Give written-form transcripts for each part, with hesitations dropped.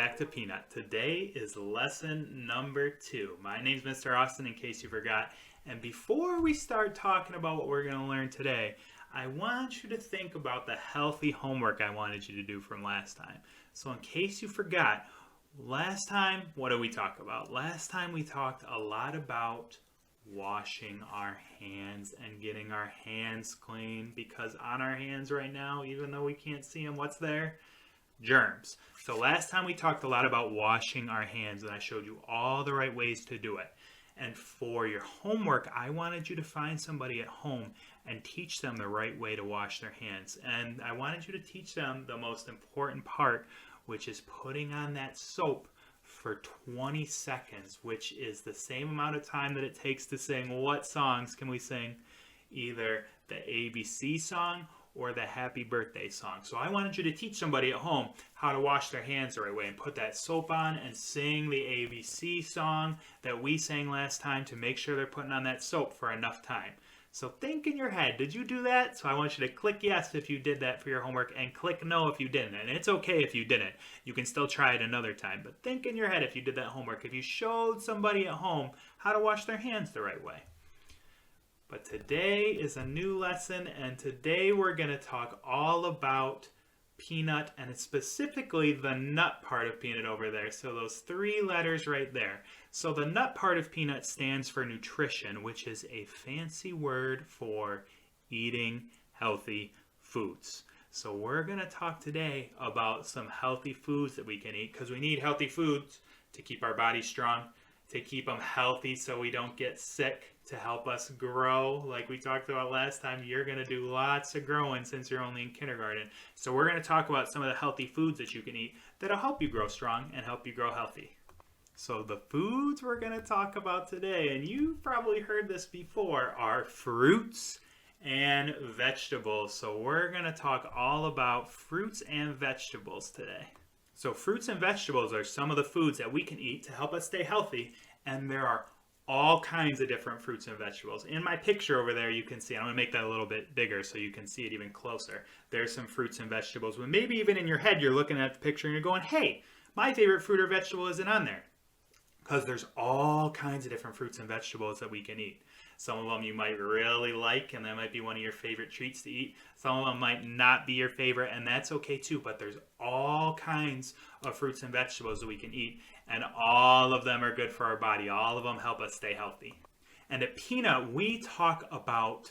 back to Peanut. Today is lesson number 2. My name's Mr. Austin, in case you forgot. And before we start talking about what we're going to learn today, I want you to think about the healthy homework I wanted you to do from last time. So in case you forgot, last time, what did we talk about? Last time we talked a lot about washing our hands and getting our hands clean, because on our hands right now, even though we can't see them, what's there? Germs. So last time we talked a lot about washing our hands, and I showed you all the right ways to do it. And for your homework, I wanted you to find somebody at home and teach them the right way to wash their hands. And I wanted you to teach them the most important part, which is putting on that soap for 20 seconds, which is the same amount of time that it takes to sing. What songs can we sing? Either the ABC song or the happy birthday song. So I wanted you to teach somebody at home how to wash their hands the right way and put that soap on and sing the ABC song that we sang last time to make sure they're putting on that soap for enough time. So think in your head, did you do that? So I want you to click yes if you did that for your homework and click no if you didn't. And it's okay if you didn't. You can still try it another time. But think in your head if you did that homework, if you showed somebody at home how to wash their hands the right way. But today is a new lesson, and today we're going to talk all about peanut, and it's specifically the nut part of peanut over there. So those 3 letters right there. So the nut part of peanut stands for nutrition, which is a fancy word for eating healthy foods. So we're going to talk today about some healthy foods that we can eat, because we need healthy foods to keep our body strong, to keep them healthy so we don't get sick, to help us grow. Like we talked about last time, you're going to do lots of growing since you're only in kindergarten. So we're going to talk about some of the healthy foods that you can eat that'll help you grow strong and help you grow healthy. So the foods we're going to talk about today, and you've probably heard this before, are fruits and vegetables. So we're going to talk all about fruits and vegetables today. So fruits and vegetables are some of the foods that we can eat to help us stay healthy, and there are all kinds of different fruits and vegetables. In my picture over there, you can see, I'm going to make that a little bit bigger so you can see it even closer. There's some fruits and vegetables. But maybe even in your head, you're looking at the picture and you're going, hey, my favorite fruit or vegetable isn't on there. Because there's all kinds of different fruits and vegetables that we can eat. Some of them you might really like, and that might be one of your favorite treats to eat. Some of them might not be your favorite, and that's okay too. But there's all kinds of fruits and vegetables that we can eat, and all of them are good for our body. All of them help us stay healthy. And at Peanut, we talk about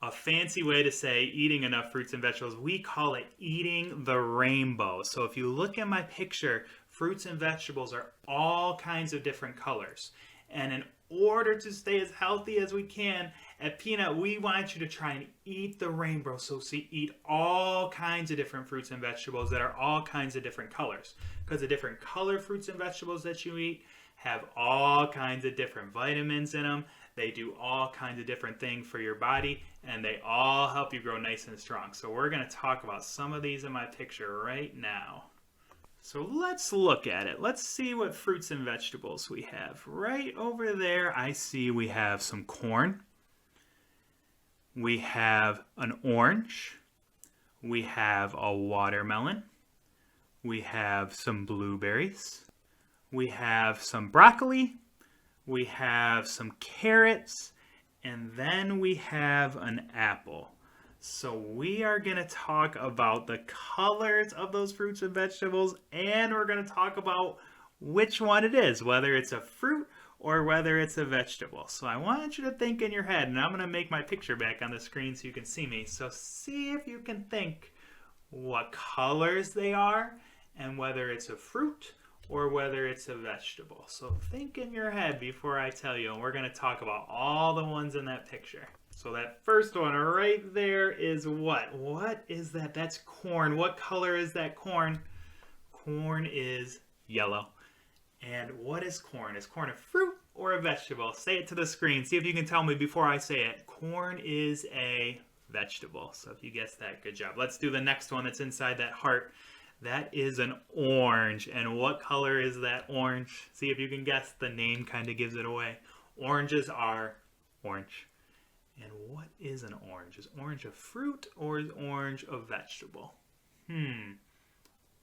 a fancy way to say eating enough fruits and vegetables. We call it eating the rainbow. So if you look at my picture, fruits and vegetables are all kinds of different colors. And in order to stay as healthy as we can, at Peanut, we want you to try and eat the rainbow. So see, eat all kinds of different fruits and vegetables that are all kinds of different colors. Because the different color fruits and vegetables that you eat have all kinds of different vitamins in them. They do all kinds of different things for your body, and they all help you grow nice and strong. So we're going to talk about some of these in my picture right now. So let's look at it. Let's see what fruits and vegetables we have. Right over there, I see we have some corn. We have an orange. We have a watermelon. We have some blueberries. We have some broccoli. We have some carrots. And then we have an apple. So we are going to talk about the colors of those fruits and vegetables, and we're going to talk about which one it is, whether it's a fruit or whether it's a vegetable. So I want you to think in your head, and I'm going to make my picture back on the screen so you can see me. So see if you can think what colors they are and whether it's a fruit or whether it's a vegetable. So think in your head before I tell you, and we're going to talk about all the ones in that picture. So that first one right there is what? What is that? That's corn. What color is that corn? Corn is yellow. And what is corn? Is corn a fruit or a vegetable? Say it to the screen. See if you can tell me before I say it. Corn is a vegetable. So if you guessed that, good job. Let's do the next one that's inside that heart. That is an orange. And what color is that orange? See if you can guess. The name kind of gives it away. Oranges are orange. And what is an orange? Is orange a fruit or is orange a vegetable?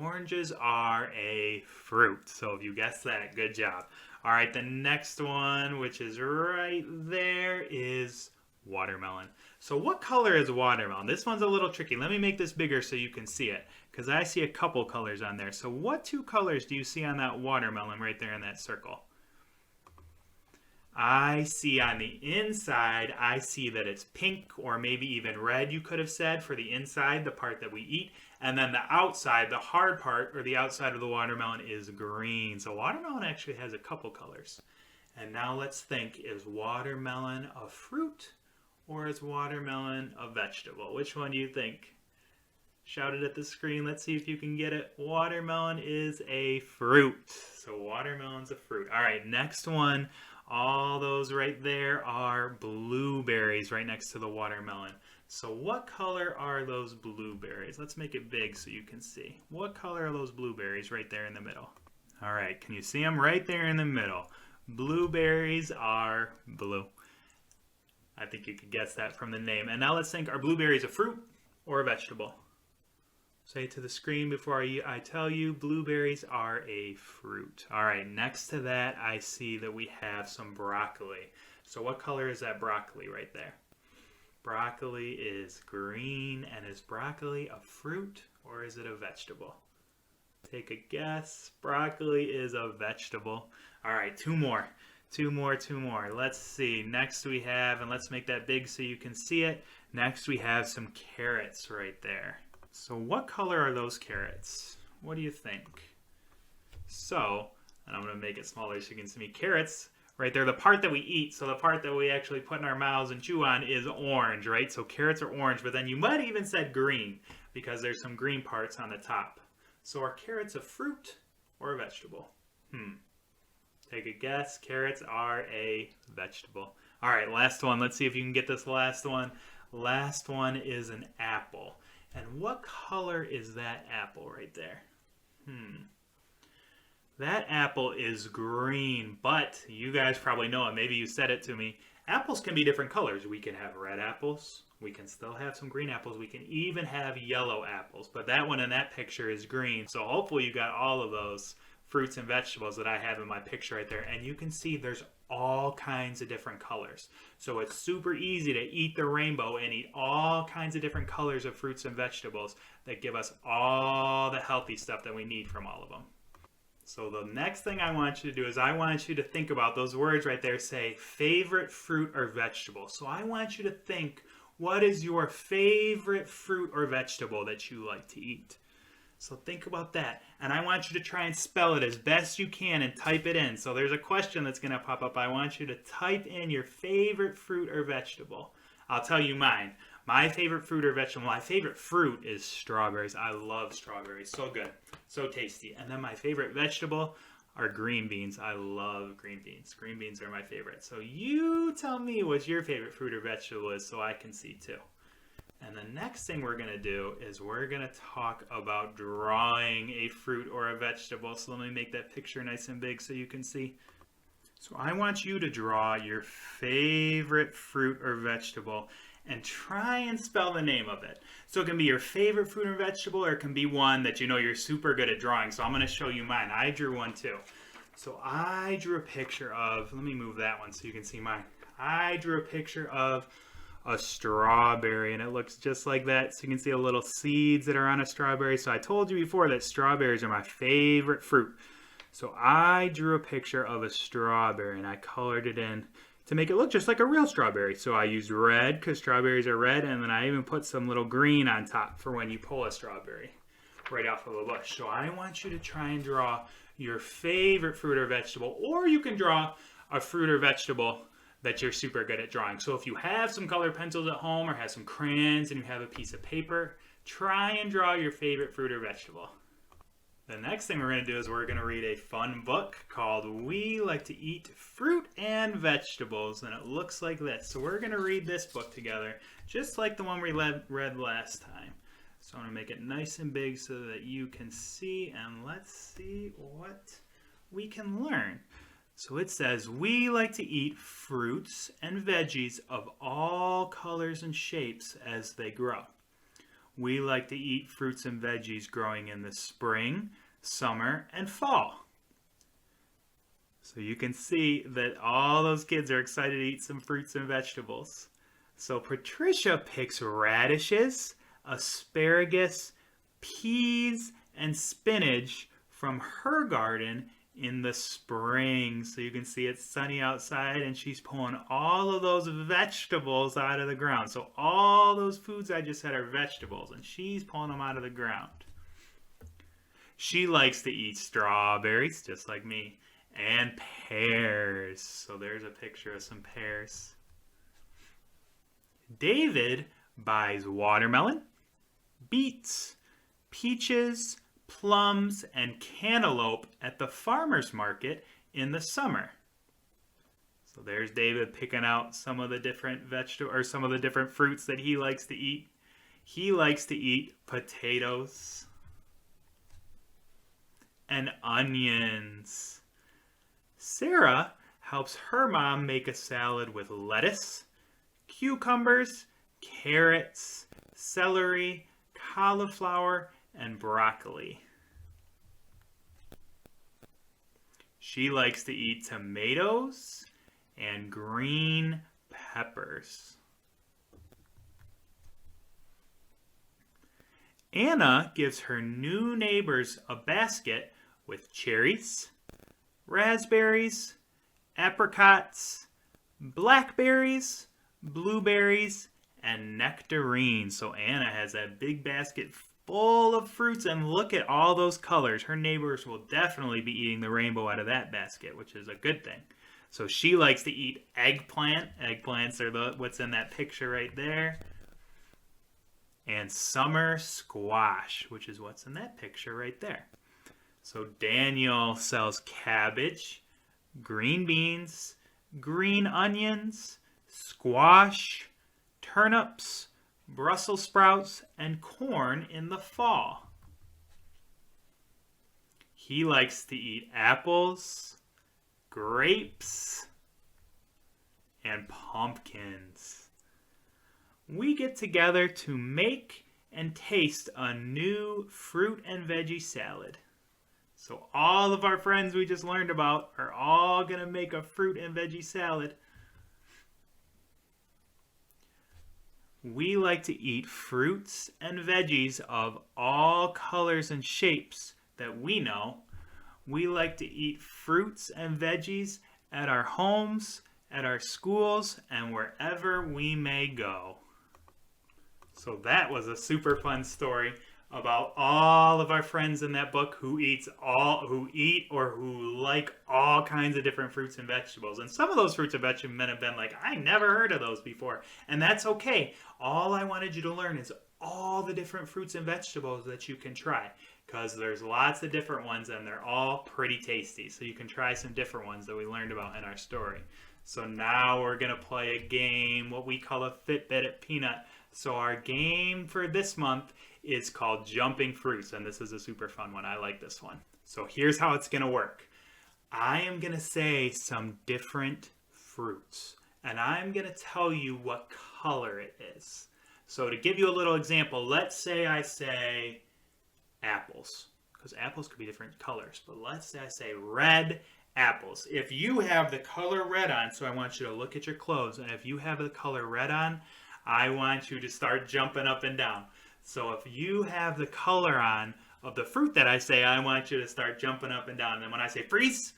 Oranges are a fruit. So if you guessed that, good job. All right, the next one, which is right there, is watermelon. So what color is watermelon? This one's a little tricky. Let me make this bigger so you can see it, because I see a couple colors on there. So what two colors do you see on that watermelon right there in that circle? I see on the inside, I see that it's pink or maybe even red, you could have said, for the inside, the part that we eat. And then the outside, the hard part, or the outside of the watermelon is green. So watermelon actually has a couple colors. And now let's think, is watermelon a fruit or is watermelon a vegetable? Which one do you think? Shout it at the screen. Let's see if you can get it. Watermelon is a fruit. So watermelon's a fruit. All right, next one. All those right there are blueberries right next to the watermelon. So what color are those blueberries? Let's make it big so you can see. What color are those blueberries right there in the middle? All right, can you see them right there in the middle? Blueberries are blue. I think you could guess that from the name. And now let's think, are blueberries a fruit or a vegetable? Say to the screen before I tell you, blueberries are a fruit. All right, next to that, I see that we have some broccoli. So what color is that broccoli right there? Broccoli is green, and is broccoli a fruit or is it a vegetable? Take a guess. Broccoli is a vegetable. All right, two more. Let's see. Next we have, and let's make that big so you can see it. Next we have some carrots right there. So what color are those carrots? What do you think? So, and I'm going to make it smaller so you can see me. Carrots, right there, the part that we eat, so the part that we actually put in our mouths and chew on is orange, right? So carrots are orange, but then you might have even said green because there's some green parts on the top. So are carrots a fruit or a vegetable? Take a guess. Carrots are a vegetable. All right, last one. Let's see if you can get this last one. Last one is an apple. And what color is that apple right there? That apple is green, but you guys probably know it. Maybe you said it to me. Apples can be different colors. We can have red apples. We can still have some green apples. We can even have yellow apples. But that one in that picture is green. So hopefully you got all of those fruits and vegetables that I have in my picture right there. And you can see there's all kinds of different colors. So it's super easy to eat the rainbow and eat all kinds of different colors of fruits and vegetables that give us all the healthy stuff that we need from all of them. So the next thing I want you to do is I want you to think about those words right there. Say favorite fruit or vegetable. So I want you to think, what is your favorite fruit or vegetable that you like to eat? So think about that. And I want you to try and spell it as best you can and type it in. So there's a question that's going to pop up. I want you to type in your favorite fruit or vegetable. I'll tell you mine. My favorite fruit or vegetable, my favorite fruit is strawberries. I love strawberries. So good. So tasty. And then my favorite vegetable are green beans. I love green beans. Green beans are my favorite. So you tell me what your favorite fruit or vegetable is so I can see too. And the next thing we're going to do is we're going to talk about drawing a fruit or a vegetable. So let me make that picture nice and big so you can see. So I want you to draw your favorite fruit or vegetable and try and spell the name of it. So it can be your favorite fruit or vegetable, or it can be one that you know you're super good at drawing. So I'm going to show you mine. I drew one too. So I drew a picture of, let me move that one so you can see mine. I drew a picture of a strawberry, and it looks just like that. So you can see the little seeds that are on a strawberry. So I told you before that strawberries are my favorite fruit. So I drew a picture of a strawberry and I colored it in to make it look just like a real strawberry. So I used red because strawberries are red, and then I even put some little green on top for when you pull a strawberry right off of a bush. So I want you to try and draw your favorite fruit or vegetable, or you can draw a fruit or vegetable that you're super good at drawing. So if you have some colored pencils at home or have some crayons and you have a piece of paper, try and draw your favorite fruit or vegetable. The next thing we're going to do is we're going to read a fun book called We Like to Eat Fruit and Vegetables, and it looks like this. So we're going to read this book together, just like the one we read last time. So I'm going to make it nice and big so that you can see, and let's see what we can learn. So it says, we like to eat fruits and veggies of all colors and shapes as they grow. we like to eat fruits and veggies growing in the spring, summer, and fall. So you can see that all those kids are excited to eat some fruits and vegetables. So Patricia picks radishes, asparagus, peas, and spinach from her garden in the spring. So you can see it's sunny outside and she's pulling all of those vegetables out of the ground. So all those foods I just said are vegetables and she's pulling them out of the ground. She likes to eat strawberries, just like me, and pears. So there's a picture of some pears. David buys watermelon, beets, peaches, plums, and cantaloupe at the farmer's market in the summer. So there's David picking out some of the different some of the different fruits that he likes to eat. He likes to eat potatoes and onions. Sarah helps her mom make a salad with lettuce, cucumbers, carrots, celery, cauliflower, and broccoli. She likes to eat tomatoes and green peppers. Anna gives her new neighbors a basket with cherries, raspberries, apricots, blackberries, blueberries, and nectarines. So Anna has that big basket full of fruits, and look at all those colors. Her neighbors will definitely be eating the rainbow out of that basket, which is a good thing. So she likes to eat eggplant. Eggplants are what's in that picture right there. And summer squash, which is what's in that picture right there. So Daniel sells cabbage, green beans, green onions, squash, turnips, Brussels sprouts, and corn in the fall. He likes to eat apples, grapes, and pumpkins. We get together to make and taste a new fruit and veggie salad. So all of our friends we just learned about are all going to make a fruit and veggie salad. We like to eat fruits and veggies of all colors and shapes that we know. We like to eat fruits and veggies at our homes, at our schools, and wherever we may go. So that was a super fun story about all of our friends in that book who eat or who like all kinds of different fruits and vegetables. And some of those fruits and vegetables have been like, I never heard of those before. And that's okay. All I wanted you to learn is all the different fruits and vegetables that you can try, because there's lots of different ones and they're all pretty tasty. So you can try some different ones that we learned about in our story. So now we're going to play a game, what we call a Fitbit at Peanut. So our game for this month is called Jumping Fruits, and this is a super fun one. I like this one. So here's how it's going to work. I am going to say some different fruits, and I'm going to tell you what color it is. So to give you a little example, let's say I say apples, because apples could be different colors, but let's say I say red apples. If you have the color red on, so I want you to look at your clothes, and if you have the color red on, I want you to start jumping up and down. So if you have the color on of the fruit that I say, I want you to start jumping up and down. And when I say freeze,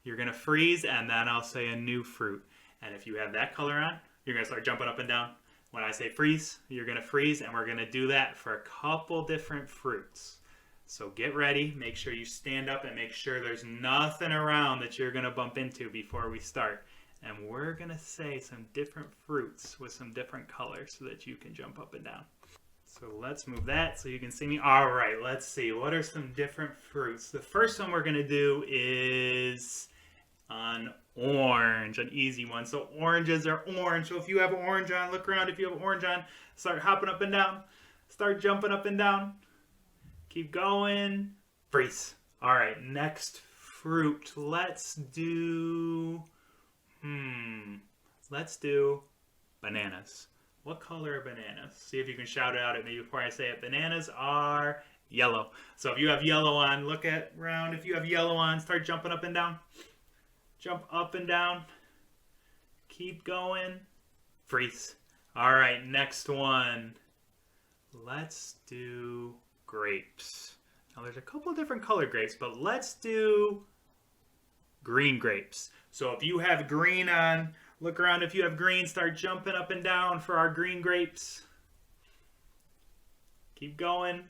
you're going to freeze, and then I'll say a new fruit. And if you have that color on, you're going to start jumping up and down. When I say freeze, you're going to freeze, and we're going to do that for a couple different fruits. So get ready. Make sure you stand up and make sure there's nothing around that you're going to bump into before we start. And we're going to say some different fruits with some different colors so that you can jump up and down. So let's move that so you can see me. All right, let's see. What are some different fruits? The first one we're going to do is an orange, an easy one. So oranges are orange. So if you have an orange on, look around. If you have an orange on, start hopping up and down. Start jumping up and down. Keep going. Freeze. All right, next fruit. Let's do bananas. What color are bananas? See if you can shout it out at me before I say it. Bananas are yellow. So if you have yellow on, look at around. If you have yellow on, start jumping up and down. Jump up and down. Keep going. Freeze. All right, next one. Let's do grapes. Now there's a couple of different color grapes, but let's do green grapes. So if you have green on, look around. If you have green, start jumping up and down for our green grapes. Keep going.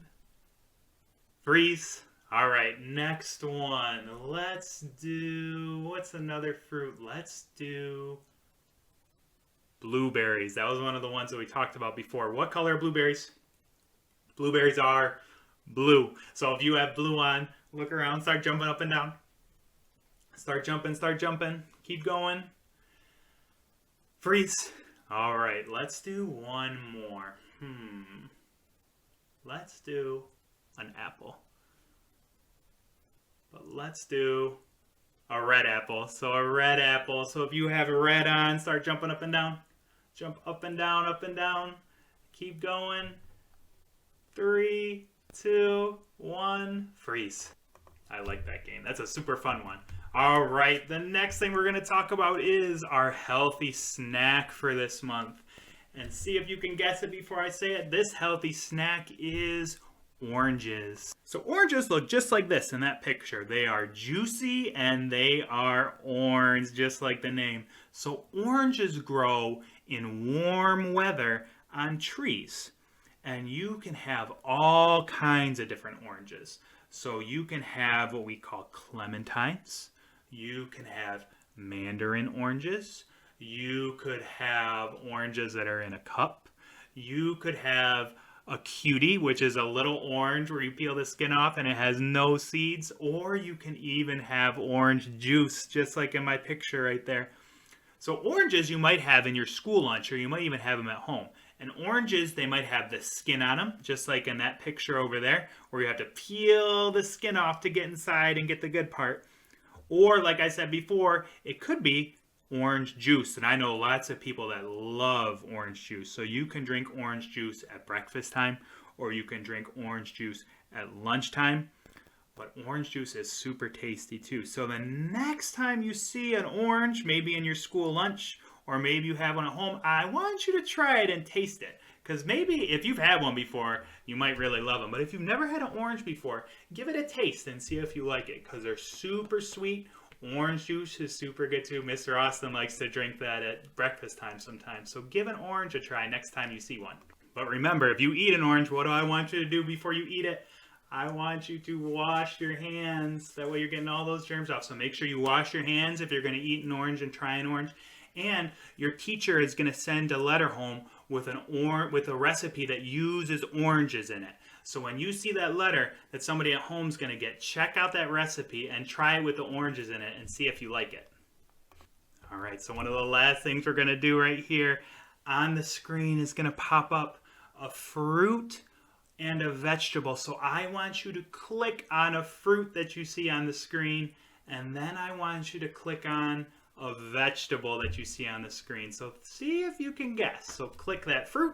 Freeze. All right, next one. Let's do, what's another fruit? Let's do blueberries. That was one of the ones that we talked about before. What color are blueberries? Blueberries are blue. So if you have blue on, look around, start jumping up and down. Start jumping. Keep going. Freeze. All right, let's do one more. Let's do an apple. But let's do a red apple. So a red apple. So if you have red on, start jumping up and down. Jump up and down, up and down. Keep going. 3, 2, 1, freeze. I like that game. That's a super fun one. All right, the next thing we're going to talk about is our healthy snack for this month. And see if you can guess it before I say it. This healthy snack is oranges. So oranges look just like this in that picture. They are juicy and they are orange, just like the name. So oranges grow in warm weather on trees. And you can have all kinds of different oranges. So you can have what we call clementines. You can have mandarin oranges. You could have oranges that are in a cup. You could have a cutie, which is a little orange where you peel the skin off and it has no seeds. Or you can even have orange juice, just like in my picture right there. So oranges you might have in your school lunch, or you might even have them at home. And oranges, they might have the skin on them, just like in that picture over there, where you have to peel the skin off to get inside and get the good part. Or, like I said before, it could be orange juice. And I know lots of people that love orange juice. So you can drink orange juice at breakfast time, or you can drink orange juice at lunchtime. But orange juice is super tasty too. So the next time you see an orange, maybe in your school lunch, or maybe you have one at home, I want you to try it and taste it. Because maybe if you've had one before, you might really love them. But if you've never had an orange before, give it a taste and see if you like it. Because they're super sweet. Orange juice is super good too. Mr. Austin likes to drink that at breakfast time sometimes. So give an orange a try next time you see one. But remember, if you eat an orange, what do I want you to do before you eat it? I want you to wash your hands. That way you're getting all those germs off. So make sure you wash your hands if you're going to eat an orange and try an orange. And your teacher is going to send a letter home with a recipe that uses oranges in it. So when you see that letter that somebody at home is going to get, check out that recipe and try it with the oranges in it and see if you like it. All right, so one of the last things we're going to do right here on the screen is going to pop up a fruit and a vegetable. So I want you to click on a fruit that you see on the screen, and then I want you to click on a vegetable that you see on the screen. So see if you can guess. So click that fruit,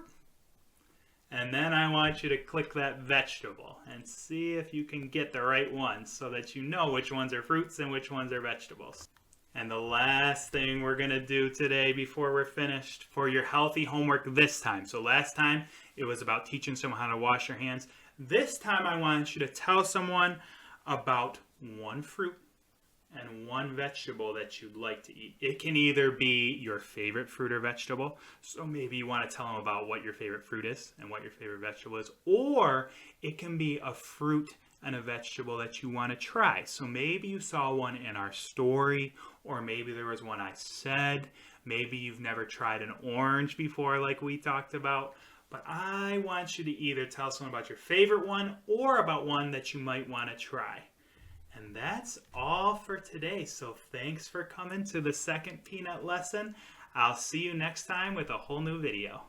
and then I want you to click that vegetable and see if you can get the right ones so that you know which ones are fruits and which ones are vegetables. And the last thing we're going to do today before we're finished for your healthy homework this time. So last time it was about teaching someone how to wash their hands. This time I want you to tell someone about one fruit and one vegetable that you'd like to eat. It can either be your favorite fruit or vegetable. So maybe you want to tell them about what your favorite fruit is and what your favorite vegetable is. Or it can be a fruit and a vegetable that you want to try. So maybe you saw one in our story, or maybe there was one I said. Maybe you've never tried an orange before like we talked about. But I want you to either tell someone about your favorite one or about one that you might want to try. And that's all for today. So thanks for coming to the second peanut lesson. I'll see you next time with a whole new video.